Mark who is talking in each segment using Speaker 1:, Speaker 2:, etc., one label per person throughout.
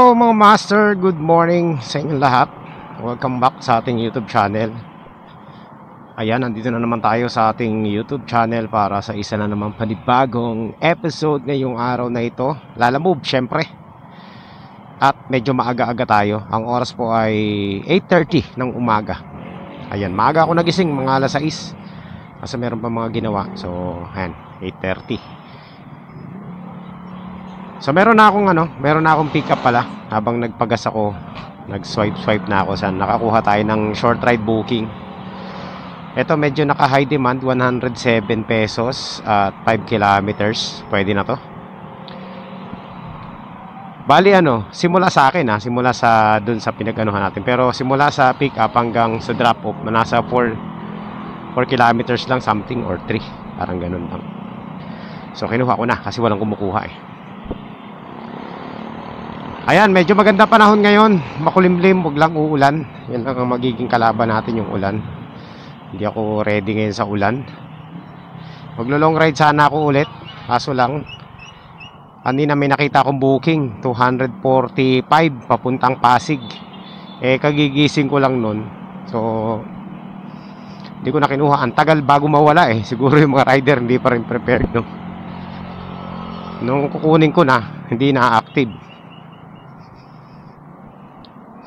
Speaker 1: Hello mga master, good morning sa inyong lahat. Welcome back sa ating YouTube channel. Ayan, nandito na naman tayo sa ating YouTube channel para sa isa na naman panibagong episode ngayong araw na ito. Lalamove syempre. At medyo maaga-aga tayo. Ang oras po ay 8:30 ng umaga. Ayan, maaga ako nagising, mga alas 6. Kasi meron pa mga ginawa. So, ayan, 8:30. So meron na akong pick up pala habang nagpagas ako, nag-swipe na ako saan nakakuha tayo ng short ride booking. Ito medyo naka-high demand, 107 pesos at 5 kilometers. Pwede na to. Bali simula sa akin simula sa dun sa pinag-anuhan natin. Pero simula sa pick up hanggang sa drop off, nasa 4 kilometers lang something or 3. Parang ganun lang. So kinuha ko na kasi walang kumukuha eh. Ayan, medyo maganda panahon ngayon. Makulimlim, wag lang uulan. Yan lang ang magiging kalaban natin, yung ulan. Hindi ako ready ngayon sa ulan. Maglo-long ride sana ako ulit. Kaso lang, kanina may nakita akong booking, 245 papuntang Pasig. Kagigising ko lang nun. So, hindi ko na kinuha. Ang tagal bago mawala eh. Siguro yung mga rider hindi pa rin prepared, no? Nung kukunin ko na, hindi na active.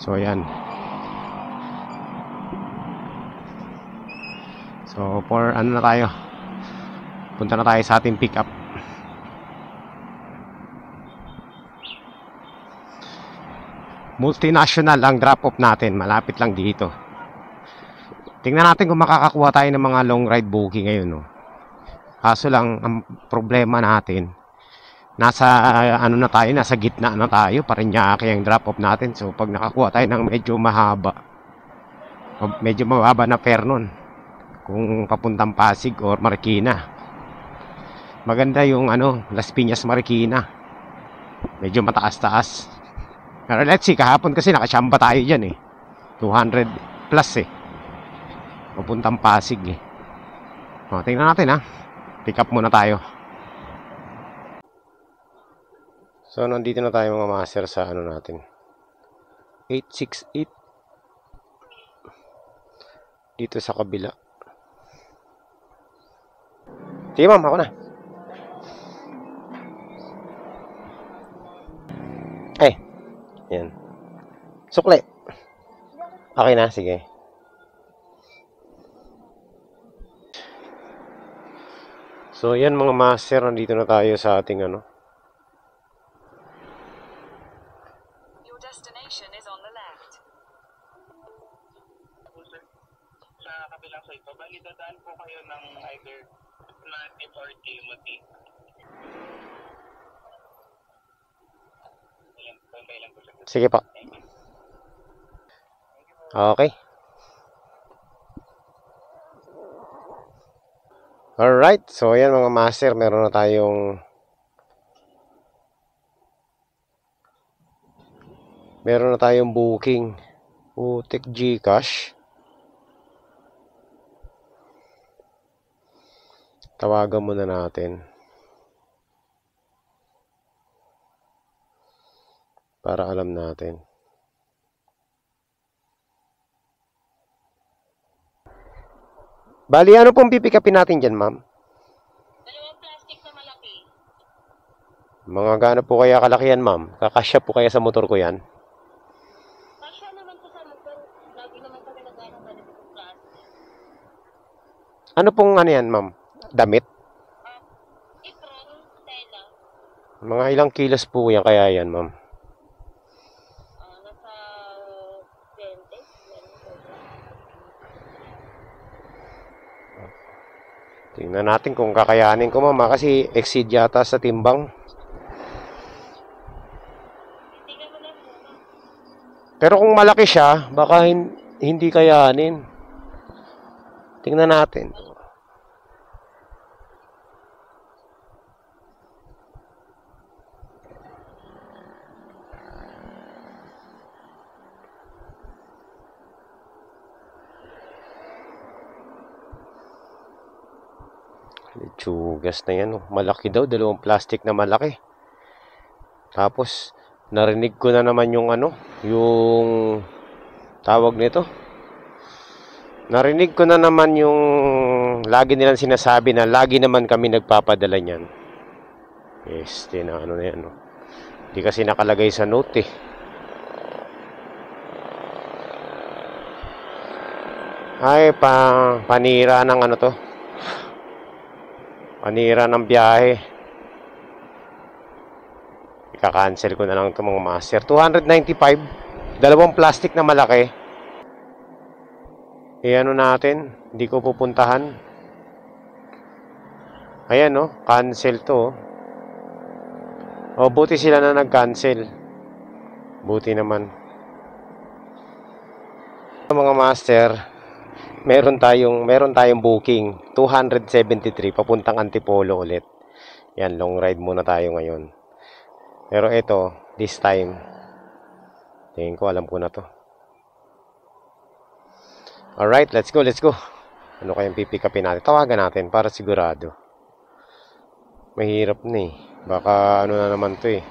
Speaker 1: So ayan. So for na tayo. Punta na tayo sa ating pick up. Multinational ang drop off natin. Malapit lang dito. Tingnan natin kung makakakuha tayo ng mga long ride booking ngayon, no? Kaso lang ang problema natin, nasa na tayo, nasa gitna na tayo, Parañaque ang drop off natin. So pag nakakuha tayo ng medyo mahaba, medyo mababa na fare nun, kung papuntang Pasig or Marikina, maganda yung Las Piñas Marikina, medyo mataas-taas. Pero let's see, kahapon kasi nakachamba tayo dyan 200 plus papuntang Pasig tingnan natin pick up muna tayo. So, nandito na tayo mga master sa natin. 868. Dito sa kabila. Sige ma'am, ako na. Yan. Sukle. Okay na, sige. So, yan mga master, nandito na tayo sa ating
Speaker 2: Destination is on the left. Sa kabilang side po, bali dadaan po kayo ng either Native or Timothy.
Speaker 1: Sige pa. Okay. Alright, so ayan mga master, meron na tayong booking. Putik Gcash. Tawagan muna natin para alam natin. Bali, ano pong pipikapin natin dyan, ma'am?
Speaker 2: Dalawang plastic na malaki.
Speaker 1: Mga gaano po kaya kalakihan, ma'am? Kakasya po kaya sa motor ko yan? Ano pong yan, ma'am? Damit?
Speaker 2: Apron, tela.
Speaker 1: Mga ilang kilos po yan kaya yan, ma'am?
Speaker 2: Nasa 20.
Speaker 1: Tingnan natin kung kakayanin ko, ma'am. Kasi exceed yata sa timbang. Pero kung malaki siya, baka hindi kayanin. Tingnan natin. Lechugas na yan. Malaki daw. Dalawang plastic na malaki. Tapos, Narinig ko na naman yung ano, yung tawag nito. Narinig ko na naman yung lagi nilang sinasabi na lagi naman kami nagpapadala niyan. Na ano na yan, no? Di kasi nakalagay sa note eh. Ay, panira ng ano to. Panira ng biyahe. Ika-cancel ko na lang ito mga master. 295. Dalawang plastic na malaki. Ano natin. Hindi ko pupuntahan. Ayan no. Cancel to. Buti sila na nag-cancel. Buti naman. Mga master, meron tayong booking 273 papuntang Antipolo ulit. Yan, long ride muna tayo ngayon. Pero ito, this time, tingin ko alam ko na to. Alright, let's go. Ano kayang pipick upin natin? Tawagan natin para sigurado. Mahirap na eh. Baka ano na naman to eh.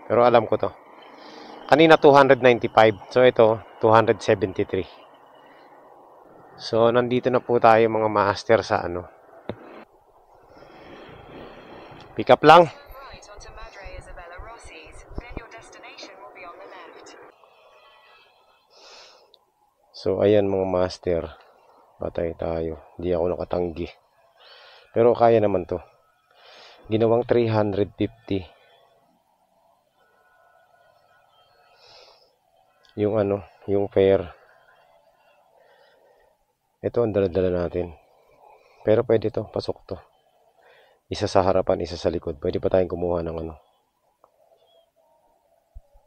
Speaker 1: Pero alam ko to. Kanina 295. So ito, 273. So nandito na po tayo mga master sa ano. Pick up lang. So, ayan mga master. Patay tayo. Hindi ako nakatanggi. Pero kaya naman to. Ginawang 350. Yung ano, yung fare. Ito ang dala-dala natin. Pero pwede to, pasok to. Isa sa harapan, isa sa likod. Pwede pa tayong kumuha ng ano.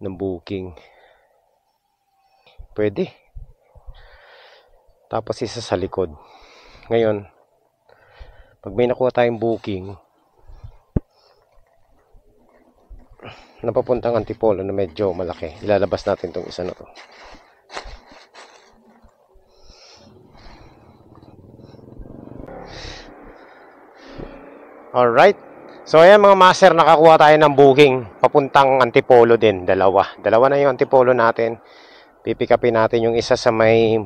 Speaker 1: Ng booking. Pwede. Tapos isa sa likod. Ngayon, pag may nakuha tayong booking na papuntang Antipolo na medyo malaki, ilalabas natin tong isa na to. Alright. So ayan mga master, nakakuha tayo ng booking papuntang Antipolo din. Dalawa na yung Antipolo natin. Pipick upin natin yung isa sa may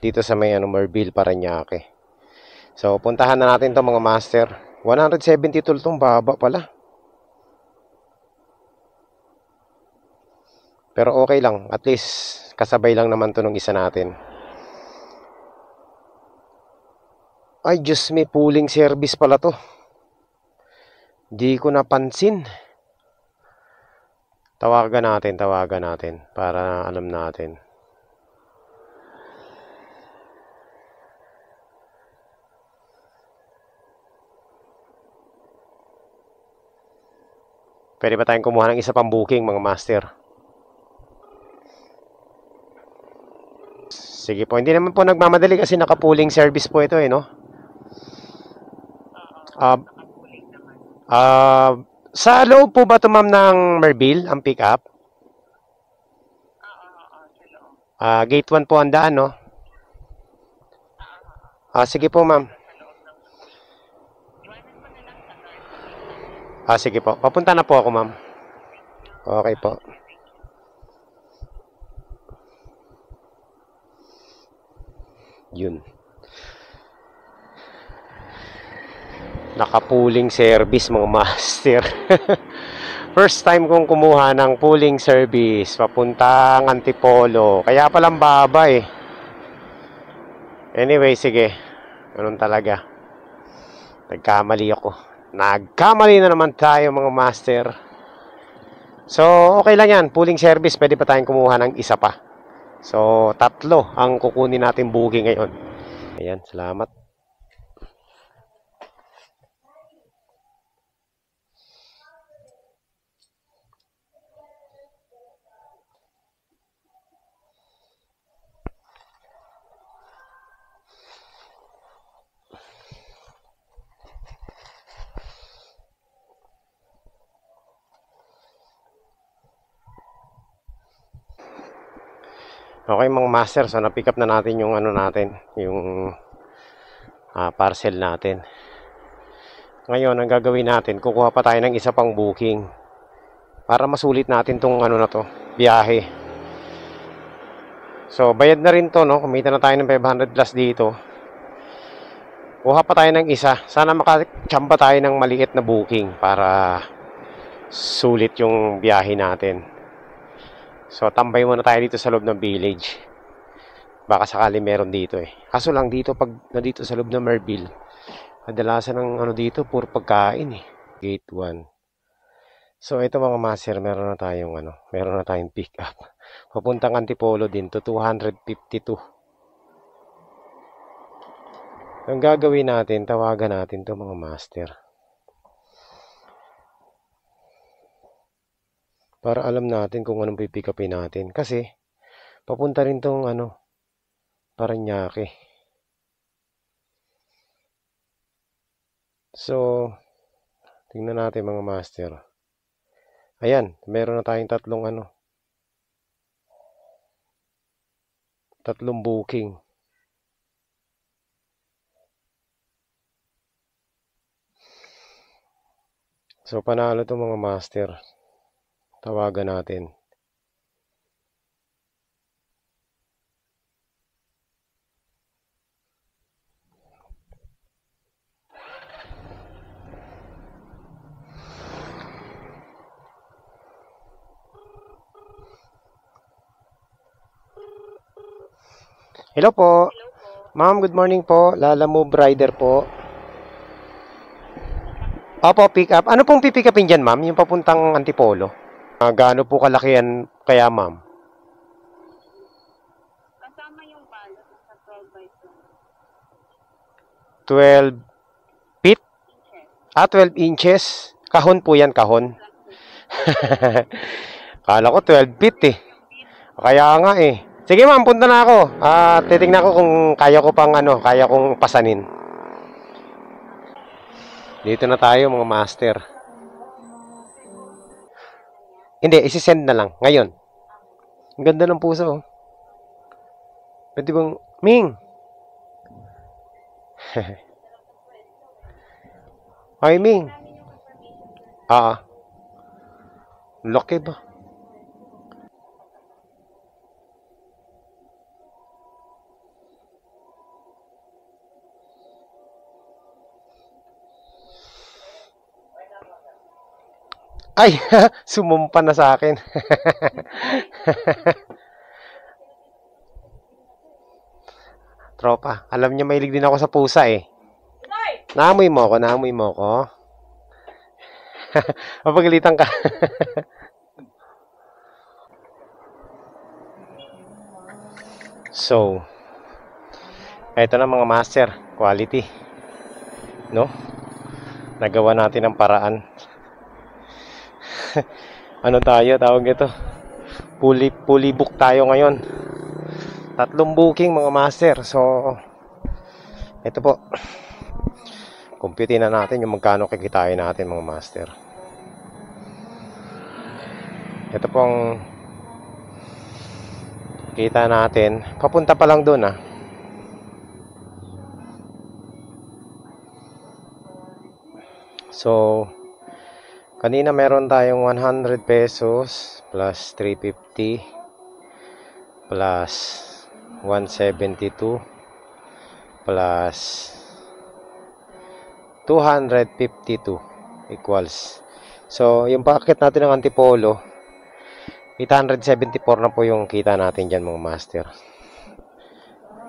Speaker 1: dito sa may Merville, Parañaque. So, puntahan na natin to mga master. 172 tong baba pala. Pero okay lang. At least, kasabay lang naman to nung isa natin. Ay, Diyos me, pooling service pala to. Di ko napansin. Tawagan natin. Para alam natin. Pwede ba tayong kumuha ng isa pang booking, mga master? Sige po, hindi naman po nagmamadali kasi naka-pooling service po ito eh, no? Sa loob po ba ito, ma'am, ng Merville, ang pick-up? Gate 1 po ang daan, no? Sige po, ma'am. Sige po. Papunta na po ako, ma'am. Okay po. Yun. Naka-pooling service, mga master. First time kong kumuha ng pooling service papuntang Antipolo. Kaya palang baba eh. Anyway, sige. Ganun talaga. Nagkamali na naman tayo mga master. So, okay lang yan. Pooling service, pwede pa tayong kumuha ng isa pa. So, 3 ang kukunin natin booking ngayon. Ayan, salamat. Okay mga master, so na-pick up na natin yung ano natin, yung parcel natin. Ngayon, ang gagawin natin, kukuha pa tayo ng isa pang booking para masulit natin tong ano na to, biyahe. So, bayad na rin to, no? Kumita na tayo ng 500 plus dito. Kuha pa tayo ng isa. Sana makachamba tayo ng maliit na booking para sulit yung biyahe natin. So, tambay muna tayo dito sa loob ng village. Baka sakali meron dito eh. Kaso lang dito, pag nandito sa loob ng Merville, kadalasan ng ano dito, puro pagkain eh. Gate 1. So, ito mga master, meron na tayong pick up. Papuntang Antipolo din to 252. Ang gagawin natin, tawagan natin to mga master. Para alam natin kung anong pipick upin natin. Kasi, papunta rin tong Parañaque. So, tingnan natin mga master. Ayan, meron na tayong tatlong booking. So, panalo to mga master. Tawagan natin. Hello po. Ma'am, good morning po. Lala Move Rider po. Opo, pick up. Ano pong pipick upin dyan, ma'am? Yung papuntang Antipolo. Gaano po kalaki yan kaya, ma'am?
Speaker 3: Kasama yung balot sa 12 by
Speaker 1: 12 feet?
Speaker 3: inches.
Speaker 1: 12 inches. Kahon po yan, kahon. Kala ko 12 feet eh. Kaya nga eh. Sige ma'am, punta na ako. Titignan ko kung kaya kong pasanin. Dito na tayo mga master. Hindi, isi-send na lang. Ngayon. Ang ganda ng puso. Pwede bang, Ming? Hi, Ming. Laki ba? Ay, sumumpa na sa akin. Tropa, alam niya mahilig din ako sa pusa eh. Naamoy mo ko. Mapagalitan ka. So, eto na mga master, quality. No? Nagawa natin ang paraan. Ano tayo, tawag ito? Fully book tayo ngayon. 3 booking mga master. So, ito po. Computein na natin yung magkano kikitain natin mga master. Ito pong kita natin. Papunta pa lang doon So, kanina meron tayong 100 pesos plus 350 plus 172 plus 252 equals. So, yung packet natin ng Antipolo, 874 na po yung kita natin dyan mga master.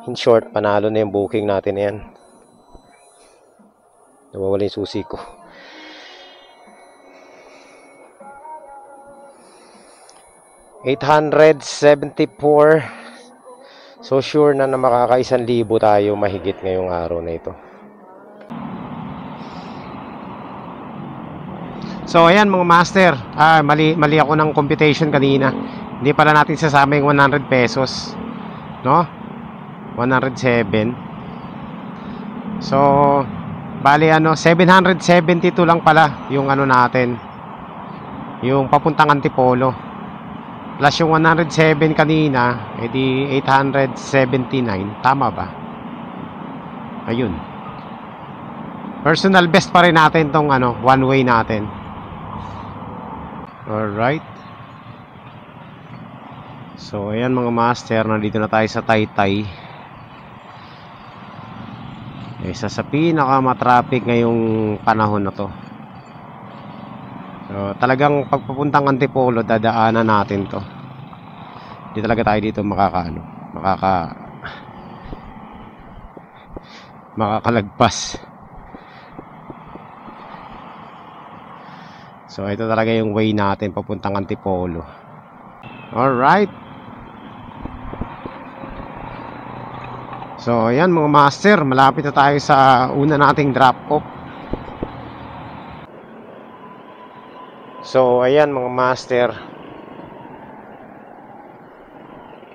Speaker 1: In short, panalo na yung booking natin yan. Nawawala yung susi ko. $874. So sure na makaka-1,000 tayo mahigit ngayong araw na ito. So ayan mga master, mali ako ng computation kanina. Hindi pala natin sasama yung 100 pesos. No? 107. So bali 772 lang pala yung natin. Yung papuntang Antipolo. Plus yung 107 kanina, edi 879. Tama ba? Ayun. Personal best pa rin natin tong one way natin. Alright. So, ayan mga master, nandito na tayo sa Taytay. Isa sa pinaka-matraffic ngayong panahon na to. So, talagang pagpapuntang Antipolo, dadaanan natin to. Hindi talaga tayo dito makakalagpas. So, ito talaga yung way natin papuntang Antipolo. Alright. So, ayan mga master, malapit na tayo sa una nating drop-off. So, ayan mga master.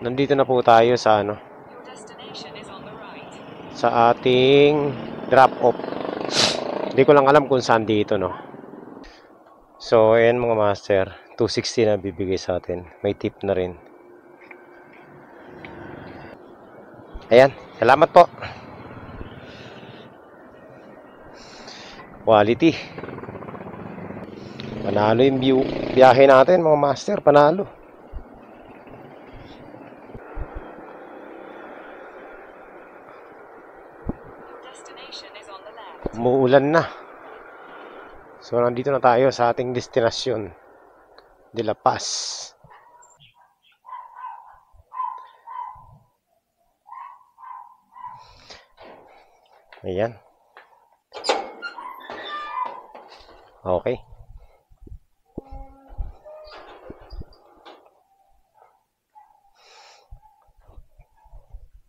Speaker 1: Nandito na po tayo sa sa ating drop-off. Hindi ko lang alam kung saan dito, no. So, ayan mga master, 260 na bibigay sa atin. May tip na rin. Ayan, salamat po. Quality. Panalo yung view. Biyahe natin mga master, panalo. Umuulan na. So, nandito na tayo sa ating destinasyon, De La Paz. Ayan. Okay.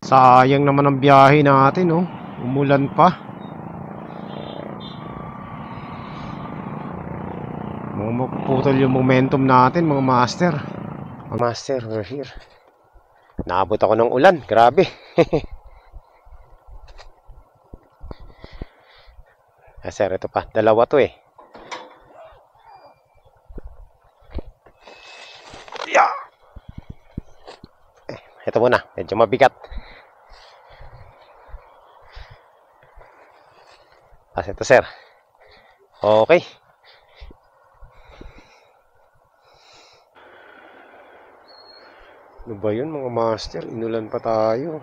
Speaker 1: Sayang naman ang biyahe natin, oh. Umulan pa. Mapuputol yung momentum natin mga master. Mga master, we're here. Naabot ako ng ulan, grabe. Sir, ito pa, dalawa to eh. Yeah. Ito muna, medyo mabigat. Ito sir. Okay. Ano ba yun mga master? Inulan pa tayo.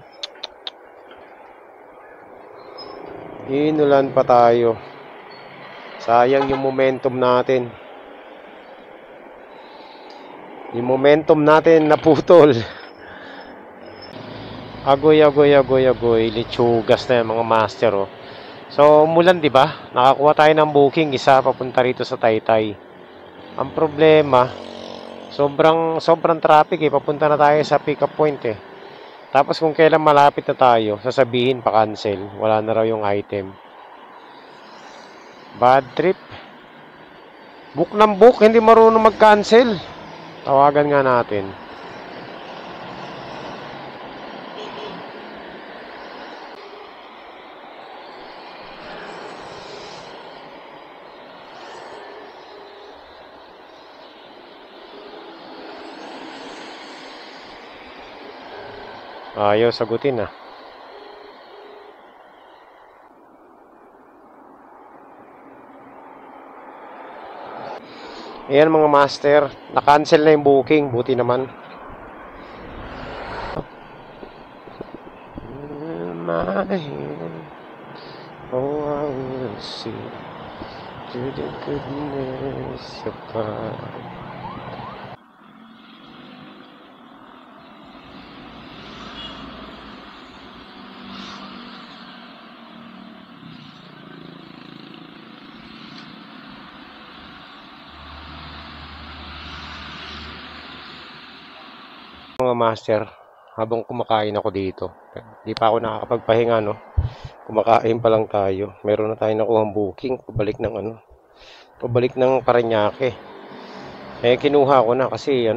Speaker 1: Inulan pa tayo. Sayang yung momentum natin. Yung momentum natin naputol. Agoy. Litsugas na yan mga master, oh. So, umulan, di ba? Nakakuha tayo ng booking, isa papunta rito sa Taytay. Ang problema, sobrang traffic eh. Papunta na tayo sa pick up point eh. Tapos kung kailan malapit na tayo, sasabihin pa cancel. Wala na raw yung item. Bad trip. Book ng book, hindi marunong mag-cancel. Tawagan nga natin. Ayaw sagutin ah. Ayan mga master, na-cancel na yung booking, buti naman. Oh, I will see to the goodness of God. Mga master, habang kumakain ako dito, di pa ako nakakapagpahinga, no? Kumakain pa lang tayo. Meron na tayong nakuhang booking pabalik ng Parañaque. Eh kinuha ko na kasi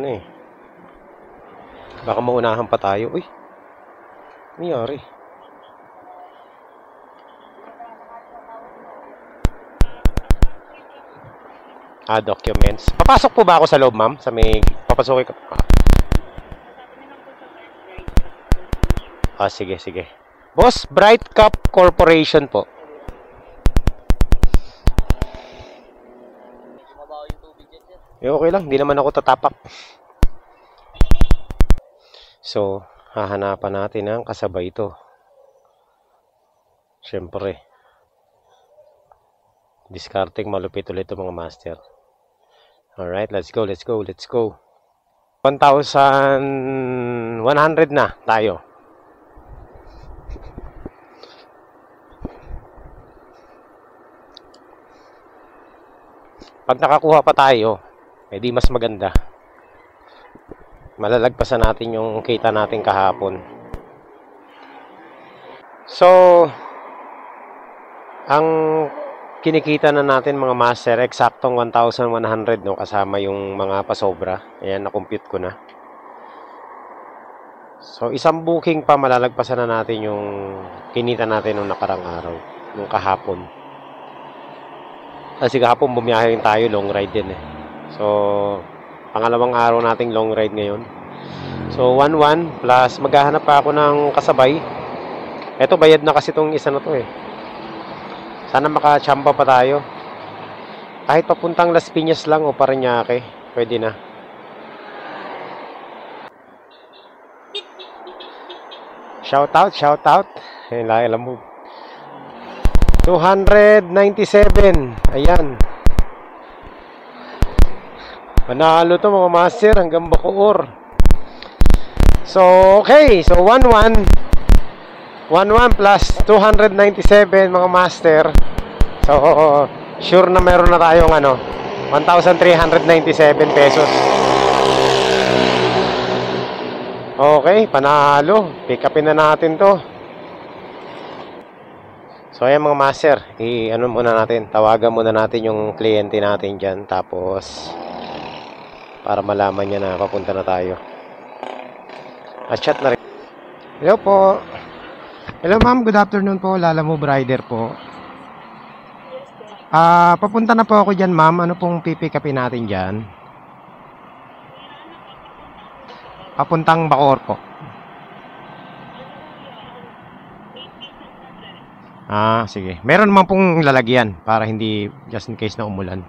Speaker 1: baka maunahan pa tayo. Uy, nangyari. Documents. Papasok po ba ako sa loob, ma'am? Sa may papasukin ko. Sige. Boss, Bright Cup Corporation po. Okay lang, hindi naman ako tatapak. So, hahanapan natin ang kasabay ito. Siyempre, discarding malupit ulit ito mga master. Alright, let's go, let's go, let's go. 1,100 na tayo. Pag nakakuha pa tayo, edi mas maganda. Malalagpasan natin yung kita natin kahapon. So, ang kinikita na natin mga master, eksaktong 1,100 no, kasama yung mga pasobra. Ayan, na-compute ko na. So, isang booking pa malalagpasan na natin yung kinita natin nung nakarang araw, nung kahapon. Kasi kahapon bumiyahe rin tayo, long ride din eh. So, pangalawang araw nating long ride ngayon. So, 1,1 plus maghahanap pa ako ng kasabay. Eto, bayad na kasi itong isa na to eh. Sana makachamba pa tayo. Kahit papuntang Las Piñas lang o Parañaque, pwede na. Shout out. Alam mo. 297. Ayan. Panalo to mga master hanggang Bacoor. So, okay. So, 1,1 plus 297 mga master. So, sure na meron na tayong 1,397 pesos. Okay, panalo. Pick upin na natin to. So, ayan mga master. Muna natin. Tawagan muna natin yung kliyente natin dyan. Tapos, para malaman niya na papunta na tayo. At chat na rin. Hello po. Hello ma'am, good afternoon po. Lala Move Rider po. Papunta na po ako dyan ma'am. Ano pong pipick upin natin dyan? Papuntang Bacoor po. Sige. Meron naman pong lalagyan para hindi just in case na umulan.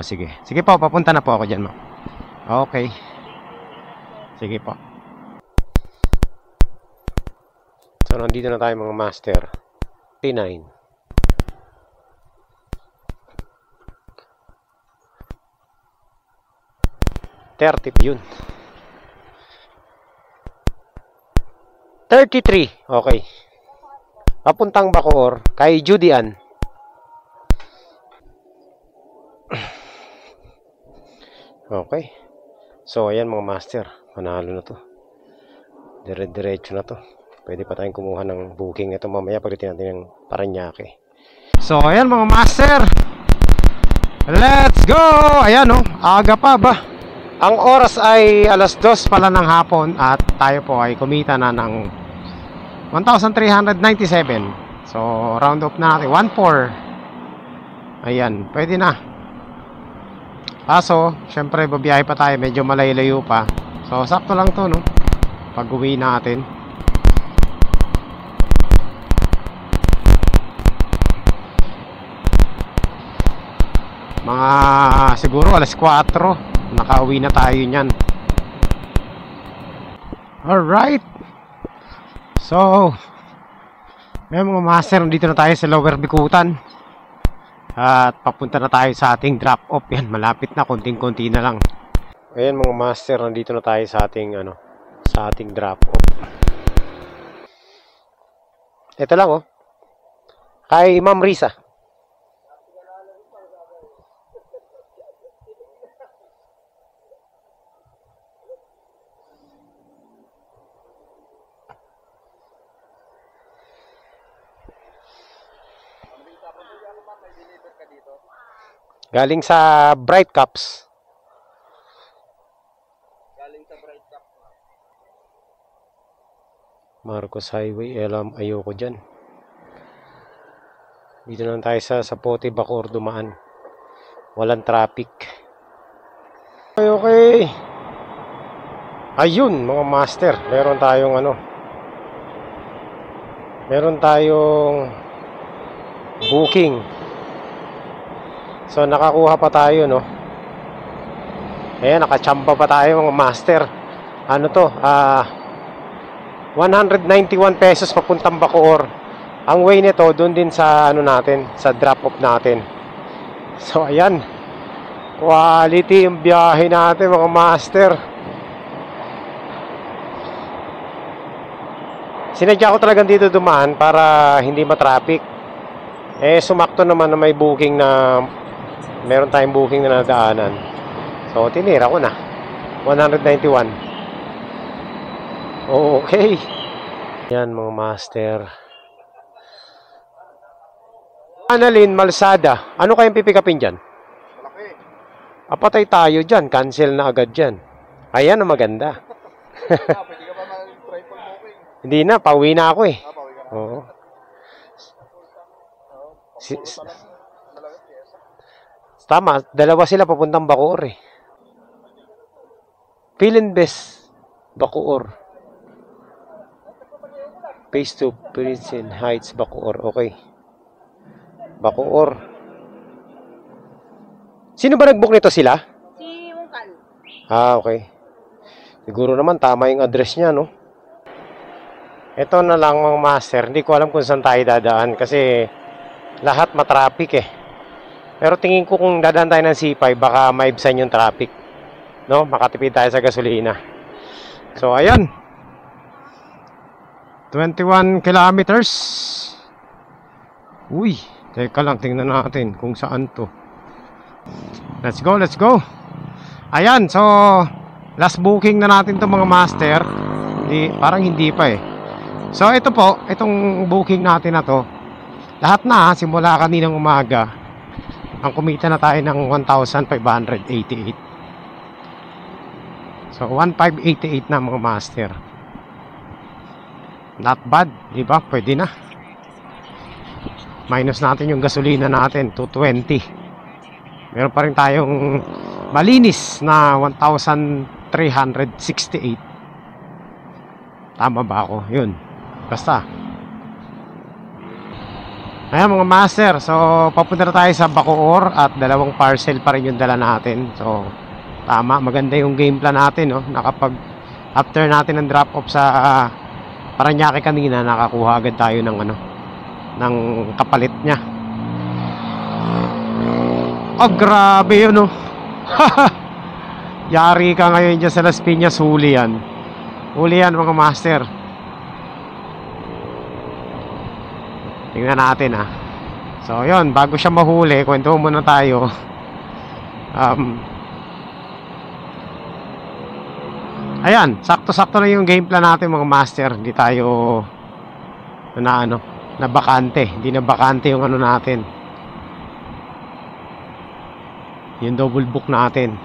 Speaker 1: Sige. Sige po, papunta na po ako dyan ma'am. Okay. Sige po. So, nandito na tayo mga master. 39. 30 yun. 33. Okay. Papuntang Bacoor kay Judy Ann. Okay. So, ayan mga master. Manalo na to. Dire-diretso na to. Pwede pa tayong kumuha ng booking. Ito mamaya pagdating natin ng Parañaque. So, ayan mga master. Let's go! Ayan aga pa ba? Ang oras ay alas 2 pala ng hapon at tayo po ay kumita na ng 1,397. So, round up na natin. 1,400. Ayan, pwede na. Kaso, syempre, babiyahe pa tayo. Medyo malayo pa. So, sakto lang to, no? Pag uwi natin. Mga, siguro, alas 4. Nakauwi na tayo niyan. Alright. So, may mga master, dito na tayo sa Lower Bikutan. At papunta na tayo sa ating drop off. Yan, malapit na, konting-konti na lang. Ayan mga master, nandito na tayo sa ating sa ating drop off. Ito lang kay Ma'am Risa. Galing sa Bright Cups. Marcos Highway. Ayoko dyan. Dito lang tayo sa Sapote, Bacoor dumaan. Walang traffic. Okay. Ayun mga master. Meron tayong booking. So nakakuha pa tayo Ayan, nakachamba pa tayo mga master. Ano to? 191 pesos papuntang Bacoor. Ang way nito, doon din sa ano natin, sa drop off natin. So, ayan. Quality yung biyahe natin mga master. Sinadya ko talagang dito dumaan para hindi matraffic. Sumakto naman na may booking na meron tayong booking na nadaanan. So, tinira ko na. 191. Okay. Yan mga master. Annalyn Malsada. Ano kayang pipikapin dyan?
Speaker 4: Malaki.
Speaker 1: Apatay tayo dyan. Cancel na agad dyan. Ayan ang maganda.
Speaker 4: Pwede ka ba mag-try for booking?
Speaker 1: Hindi na. Pauwi na ako eh.
Speaker 4: Bawi ka na.
Speaker 1: Oo.
Speaker 4: Malaki pyesa.
Speaker 1: Tama. Dalawa sila papuntang Bacoor eh. Philinbest Bacoor. Phase 2 Princeton Heights Bacoor. Okay. Bacoor. Sino ba nag-book nito, sila?
Speaker 3: Si Ungkal.
Speaker 1: Okay. Siguro naman tama yung address niya, no? Ito na lang mga master. Hindi ko alam kung saan tayo dadaan kasi lahat matraffic eh. Pero tingin ko kung dadaan tayo ng C5 baka maibsan yung traffic, no? Makatipid tayo sa gasolina. So ayan, 21 kilometers. Uy, teka lang, tingnan natin kung saan to. Let's go, let's go. Ayan, so last booking na natin to mga master. Parang hindi pa eh. So ito po, itong booking natin na to, lahat na simula kaninang umaga. Ang kumita na tayo ng 1,588. So 1,588 na mga master. Not bad, di ba? Pwede na. Minus natin yung gasolina natin, 220. Meron pa rin tayong malinis na 1,368. Tama ba ako? Yun. Basta. Ayan mga master. So, papunta na tayo sa Bacoor at dalawang parcel pa rin yung dala natin. So, tama. Maganda yung game plan natin, no? After natin ng drop off sa Paranaque kanina, nakakuha agad tayo ng ng kapalit niya. Oh, grabe yun, no? Yari ka ngayon dyan sa Las Piñas, huli yan. Huli yan mga master. Tingnan natin ha. So yun, bago siya mahuli, kwento muna tayo. Ayan, sakto-sakto na yung game plan natin mga master. Hindi tayo na bakante. Hindi na bakante yung natin. Yung double book natin.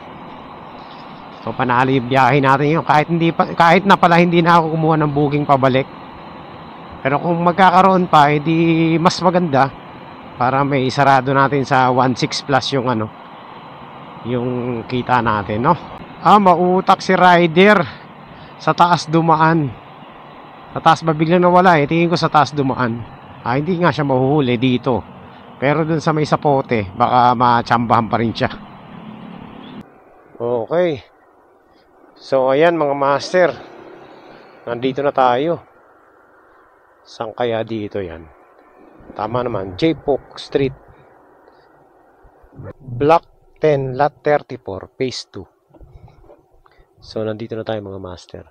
Speaker 1: So panalo yung biyahe natin yun. Kahit na pala hindi na ako kumuha ng booking pabalik. Pero kung magkakaroon pa, edi mas maganda para may sarado natin sa 1.6 plus yung kita natin, no? Mautak si rider sa taas dumaan. Sa taas ba biglang nawala eh? Tingin ko sa taas dumaan. Hindi nga siya mahuhuli dito. Pero dun sa may sapote, baka matsambahan pa rin siya. Okay. So ayan mga master, nandito na tayo. Saan kaya dito yan? Tama naman, J-Polk Street, Block 10, Lot 34, Phase 2. So nandito na tayo mga master.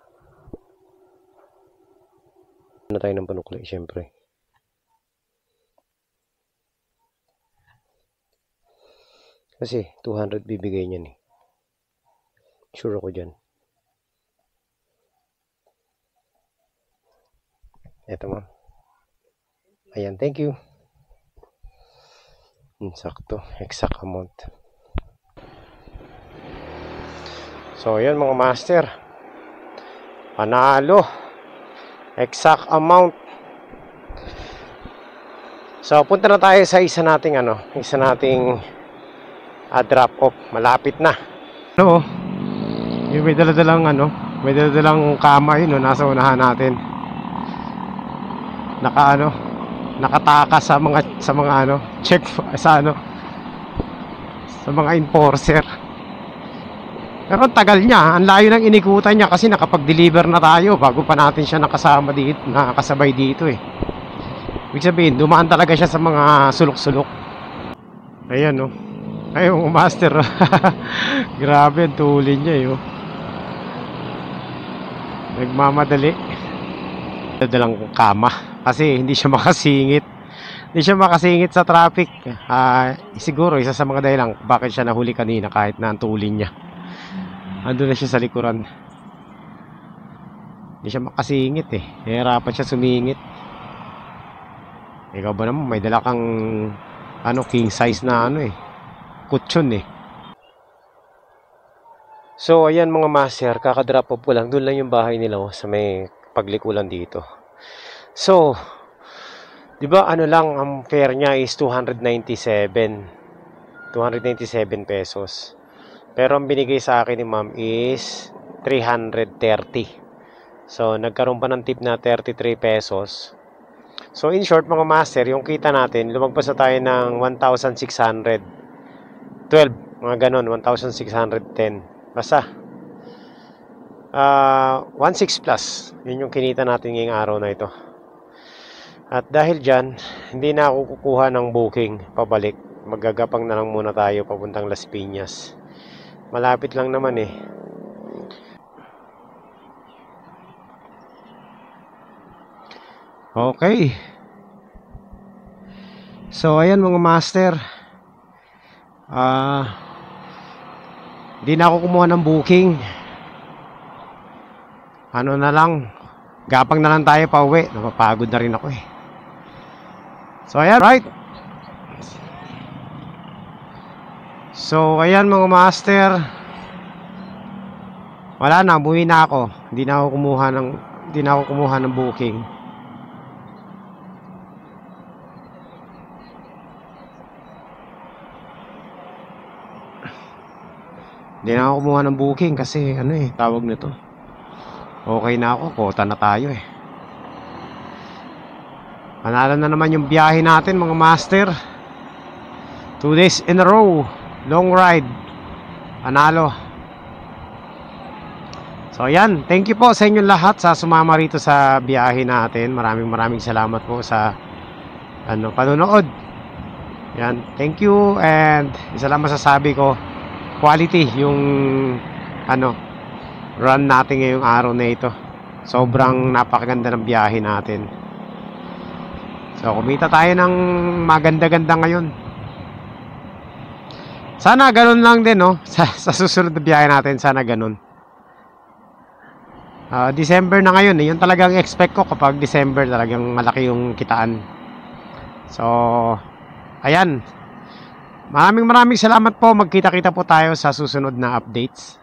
Speaker 1: Na tayo ng panukli syempre. Kasi 200 bibigay niya eh. Sure ako dyan. Eto ma'am. Ayan, thank you. Sakto, exact amount. So, ayan mga master. Panalo. Exact amount. So, punta na tayo sa isa nating drop off. Malapit na. Ano? Yung may daladalang may daladalang kama yun, nasa unahan natin. Nakatakas sa mga check sa mga enforcer. Pero ang tagal niya, ang layo ng inikutan niya kasi nakapag-deliver na tayo bago pa natin siya nakasama dito, nakasabay dito eh. Ibig sabihin, dumaan talaga siya sa mga sulok-sulok. Ayan no. Ayun, master. Grabe ang tulin niya yun. Nagmamadali. Dalang kama kasi hindi siya makasingit. Hindi siya makasingit sa traffic. Siguro isa sa mga dahilan bakit siya nahuli kanina kahit na ang tulin niya. Andun na siya sa likuran. Hindi siya makasingit eh. Hirapan siya sumingit. Ikaw ba naman may dala kang king size na kutsyon eh. So ayan mga master, kakadrop off ko lang. Doon lang yung bahay nila sa may paglikulan dito. So, di ba lang ang fare niya is 297 pesos. Pero ang binigay sa akin ni ma'am is 330. So, nagkaroon pa ng tip na 33 pesos. So, in short mga master, yung kita natin, lumagpas na tayo ng 1,612. Mga ganon, 1,610. Basta, 1,600 plus. Yun yung kinita natin ngayong araw na ito. At dahil dyan, hindi na ako kukuha ng booking pabalik. Magagapang na lang muna tayo papuntang Las Piñas. Malapit lang naman eh. Okay. So ayan mga master. Hindi na ako kumuha ng booking. Ano na lang, gapang na lang tayo pa uwi. Napapagod na rin ako eh. So ayan, right. So ayan mga master. Wala na, buwi na ako. Hindi na ako kumuha ng booking. Hindi na ako kumuha ng booking kasi tawag nito. Okay na ako, kota na tayo eh. Panalo na naman yung biyahe natin mga master. 2 days in a row, long ride. Panalo. So ayan, thank you po sa inyong lahat sa sumama rito sa biyahe natin. Maraming salamat po sa panonood. Yan, thank you, and isa lang masasabi ko, quality yung run natin ngayong araw na ito. Sobrang napakaganda ng biyahe natin. So kumita tayo ng maganda-ganda ngayon. Sana ganun lang din sa susunod na biyahe natin, sana ganun. December na ngayon yun talagang expect ko kapag December talagang malaki yung kitaan. So ayan, maraming salamat po. Magkita-kita po tayo sa susunod na updates.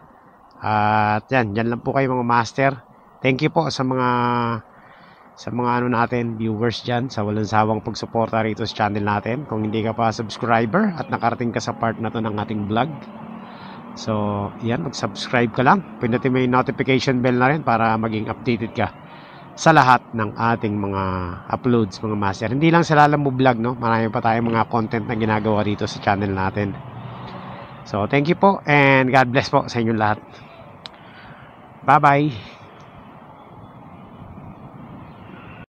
Speaker 1: At yan lang po kayo mga master. Thank you po sa mga natin, viewers dyan, sa walang sawang pagsuporta rito sa channel natin. Kung hindi ka pa subscriber at nakarating ka sa part na to ng ating vlog, so yan, mag-subscribe ka lang. Pindutin mo yung notification bell na rin para maging updated ka sa lahat ng ating mga uploads mga master. Hindi lang sa Lalamove Vlog, marami pa tayong mga content na ginagawa dito sa channel natin. So thank you po, and God bless po sa inyong lahat. Bye bye.